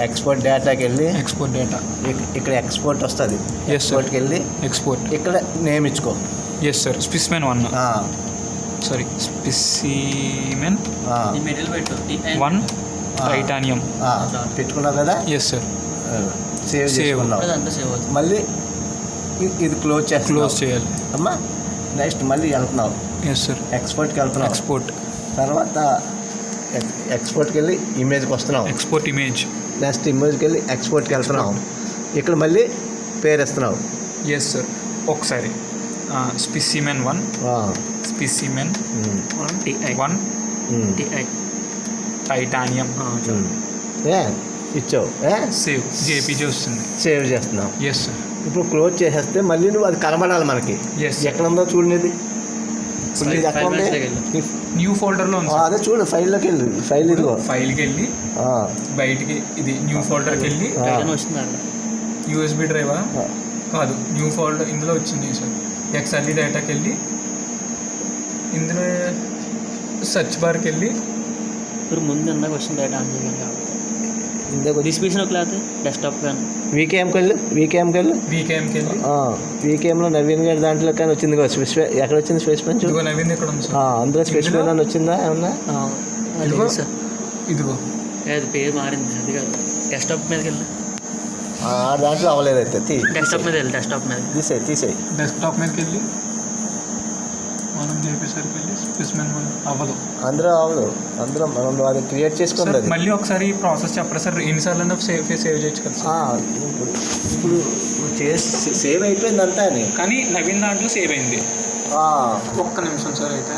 Export డేటాకి వెళ్ళి export data ఇక్కడ ఎక్స్పోర్ట్ వస్తుంది. Yes sir. ఎక్స్పోర్ట్కి వెళ్ళి ఎక్స్పోర్ట్. ఇక్కడ నేమ్ ఇచ్చుకో. Yes sir. Specimen 1 sorry specimen 1 titanium పెట్టుకున్నావు కదా. Yes sir. సేవ్ చేసుకున్నావు. మళ్ళీ ఇది క్లోజ్ చేయాలి అమ్మా. నెక్స్ట్ మళ్ళీ వెళ్తున్నావు. Yes sir. ఎక్స్పోర్ట్కి వెళ్తున్నావు. ఎక్స్పోర్ట్ తర్వాత ఎక్స్పోర్ట్కి వెళ్ళి ఇమేజ్కి వస్తున్నావు. Export image. నెక్స్ట్ ఇమేజ్కి వెళ్ళి ఎక్స్పోర్ట్కి వెళ్తున్నావు. ఇక్కడ మళ్ళీ పేరు ఇస్తున్నావు. Yes sir. ఒకసారి స్పెసిమెన్ 1 స్పెసిమెన్ 1 టైటానియం ఇచ్చావు. సేవ్ జేపీజీ వస్తుంది. సేవ్ చేస్తున్నావు. Yes sir. ఇప్పుడు క్లోజ్ చేసేస్తే మళ్ళీ నువ్వు అది కనబడాలి మనకి. ఎక్కడ ఉందో చూడలేదు. న్యూ ఫోల్డర్లో ఉంది. అదే చూడు, ఫైల్లోకి వెళ్ళి ఫైల్ ఇదిగో ఫైల్కి వెళ్ళి బయటికి ఇది న్యూ ఫోల్డర్కి వెళ్ళి యూఎస్బి డ్రైవా కాదు న్యూ ఫోల్డర్ ఇందులో వచ్చింది సార్. ఎక్స్ఆర్డి డేటాకి వెళ్ళి ఇందులో సర్చ్ బార్కి వెళ్ళి ముందు ఇందాక వచ్చిన డేటా డిస్క్రిప్షన్ లేకపోతే డెస్క్టాప్ కానీ వీకేఎంకి వెళ్ళి వీకేఎంలో నవీన్ గారి దాంట్లో కానీ వచ్చింది కదా. ఎక్కడ వచ్చింది స్పెసిమెన్? నవీన్ ఇక్కడ ఉంది సార్. అందులో స్పెసిమెన్ అని వచ్చిందా ఏమన్నా? ఇదిగో అది పేరు మారింది. అది కాదు డెస్క్టాప్ మీదకి వెళ్ళి దాంట్లో అవ్వలేదు. అయితే డెస్క్టాప్ మీద వెళ్ళి డెస్క్టాప్ మీద తీసేయి. డెస్క్టాప్ మీదకి వెళ్ళి మనం చేసేసరికి వెళ్ళి స్పెసిమెన్ అవ్వదు. అందులో మనం అది క్రియేట్ చేసుకుంది. మళ్ళీ ఒకసారి ప్రాసెస్ చెప్పరా సార్? ఎన్నిసార్లు సేవ్ చేయొచ్చు కదా సార్? ఇప్పుడు సేవ్ అయిపోయింది అంతా అని. కానీ నవీన్ దాంట్లో సేవ్ అయింది. ఒక్క నిమిషం సార్. అయితే